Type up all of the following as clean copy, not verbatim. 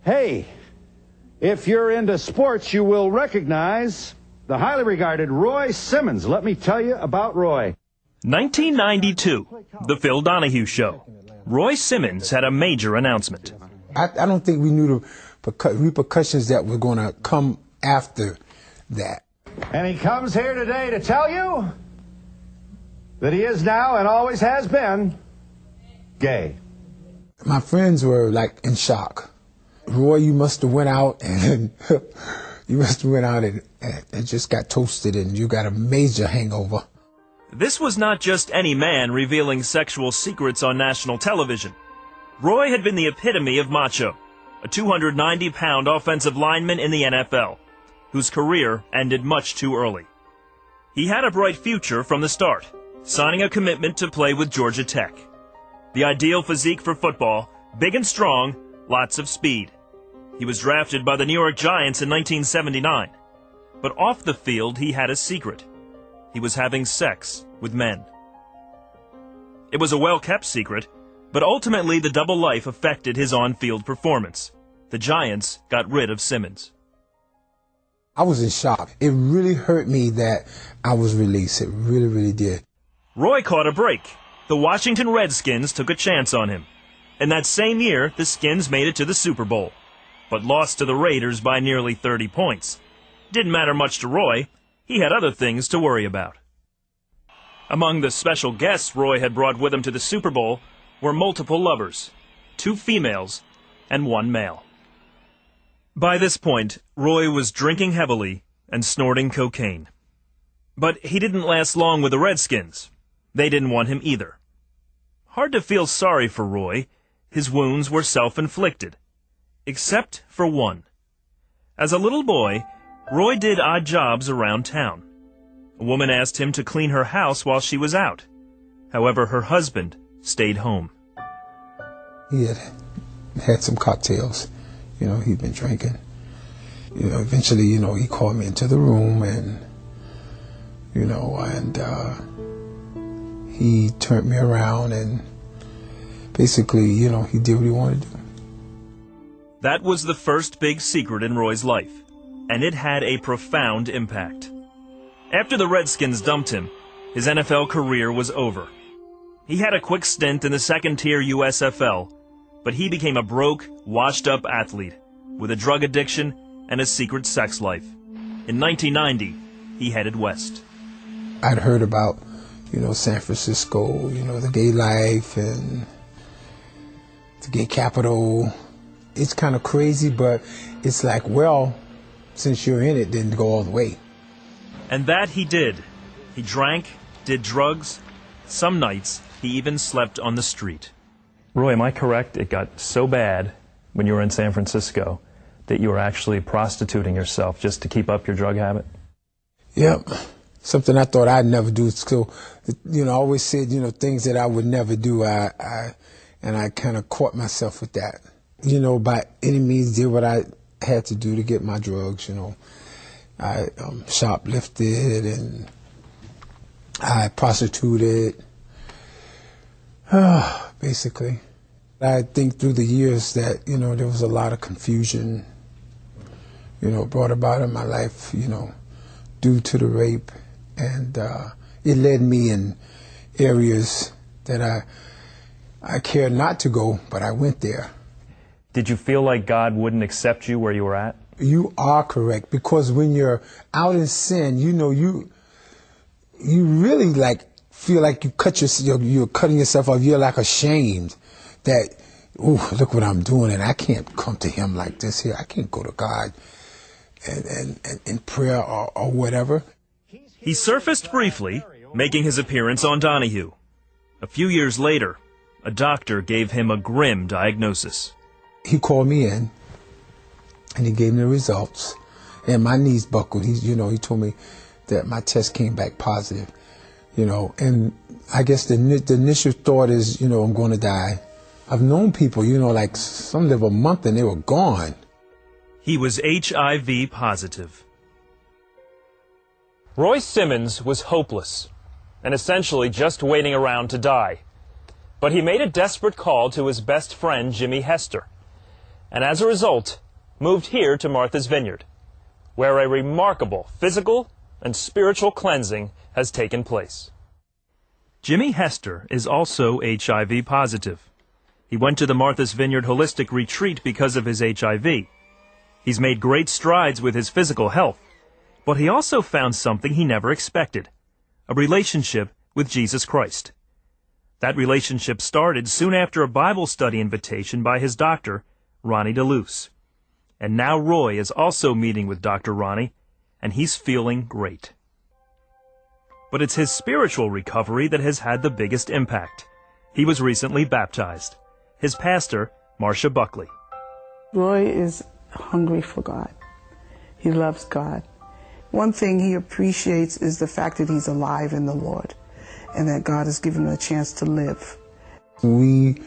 Hey, if you're into sports, you will recognize the highly regarded Roy Simmons. Let me tell you about Roy. 1992, The Phil Donahue Show. Roy Simmons had a major announcement. I don't think we knew the repercussions that were going to come after that. And he comes here today to tell you that he is now and always has been gay. My friends were like in shock. Roy, you must have went out and and just got toasted and you got a major hangover. This was not just any man revealing sexual secrets on national television. Roy had been the epitome of macho, a 290-pound offensive lineman in the NFL, whose career ended much too early. He had a bright future from the start, signing a commitment to play with Georgia Tech. The ideal physique for football, big and strong, lots of speed. He was drafted by the New York Giants in 1979. But off the field, he had a secret. He was having sex with men. It was a well-kept secret, but ultimately the double life affected his on-field performance. The Giants got rid of Simmons. I was in shock. It really hurt me that I was released. It really, really did. Roy caught a break. The Washington Redskins took a chance on him. In that same year, the Skins made it to the Super Bowl, but lost to the Raiders by nearly 30 points. Didn't matter much to Roy. He had other things to worry about. Among the special guests Roy had brought with him to the Super Bowl were multiple lovers, 2 females and 1 male. By this point, Roy was drinking heavily and snorting cocaine. But he didn't last long with the Redskins. They didn't want him either. Hard to feel sorry for Roy. His wounds were self-inflicted. Except for one. As a little boy, Roy did odd jobs around town. A woman asked him to clean her house while she was out. However, her husband stayed home. He had some cocktails. He'd been drinking. Eventually, he called me into the room and he turned me around and basically, he did what he wanted to do. That was the first big secret in Roy's life, and it had a profound impact. After the Redskins dumped him, his NFL career was over. He had a quick stint in the second-tier USFL, but he became a broke, washed-up athlete with a drug addiction and a secret sex life. In 1990, he headed west. I'd heard about, San Francisco, the gay life and the gay capital. It's kind of crazy, but it's like, well, since you're in it, then go all the way. And that he did. He drank, did drugs. Some nights, he even slept on the street. Roy, am I correct? It got so bad when you were in San Francisco that you were actually prostituting yourself just to keep up your drug habit? Yep. Something I thought I'd never do. So, I always said, things that I would never do. And I kind of caught myself with that. By any means did what I had to do to get my drugs, I shoplifted and I prostituted, basically. I think through the years that, there was a lot of confusion, brought about in my life, due to the rape. And it led me in areas that I cared not to go, but I went there. Did you feel like God wouldn't accept you where you were at? You are correct, because when you're out in sin, you really feel like you're cutting yourself off. You're ashamed that, oh, look what I'm doing, and I can't come to Him like this here. I can't go to God and in prayer or whatever. He surfaced briefly, making his appearance on Donahue. A few years later, a doctor gave him a grim diagnosis. He called me in, and he gave me the results, and my knees buckled. He told me that my test came back positive, and I guess the initial thought is, I'm going to die. I've known people, some live a month and they were gone. He was HIV positive. Roy Simmons was hopeless and essentially just waiting around to die. But he made a desperate call to his best friend, Jimmy Hester. and as a result, moved here to Martha's Vineyard, where a remarkable physical and spiritual cleansing has taken place. Jimmy Hester is also HIV positive. He went to the Martha's Vineyard Holistic Retreat because of his HIV. He's made great strides with his physical health, but he also found something he never expected, a relationship with Jesus Christ. That relationship started soon after a Bible study invitation by his doctor, Ronnie DeLuce. And now Roy is also meeting with Dr. Ronnie, and he's feeling great. But it's his spiritual recovery that has had the biggest impact. He was recently baptized. His pastor, Marcia Buckley. Roy is hungry for God. He loves God. One thing he appreciates is the fact that he's alive in the Lord and that God has given him a chance to live. We,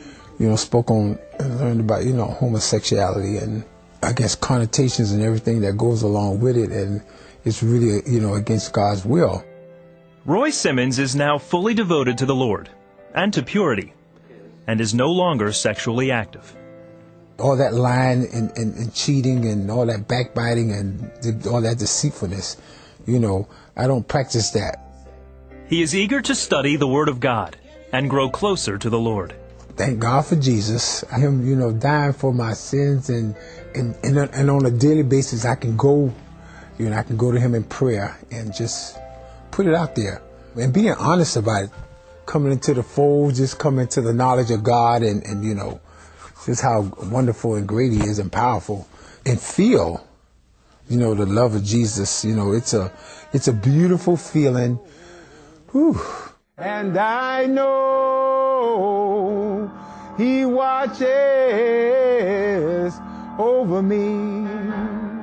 spoke on and learned about, homosexuality and I guess connotations and everything that goes along with it, and it's really, against God's will. Roy Simmons is now fully devoted to the Lord and to purity and is no longer sexually active. All that lying and cheating and all that backbiting and all that deceitfulness, I don't practice that. He is eager to study the Word of God and grow closer to the Lord. Thank God for Jesus, him, dying for my sins, and on a daily basis I can go, I can go to him in prayer and just put it out there and being honest about it, coming into the fold, just coming to the knowledge of God and just how wonderful and great he is and powerful, and feel, the love of Jesus. It's a beautiful feeling. Whew. And I know he watches over me.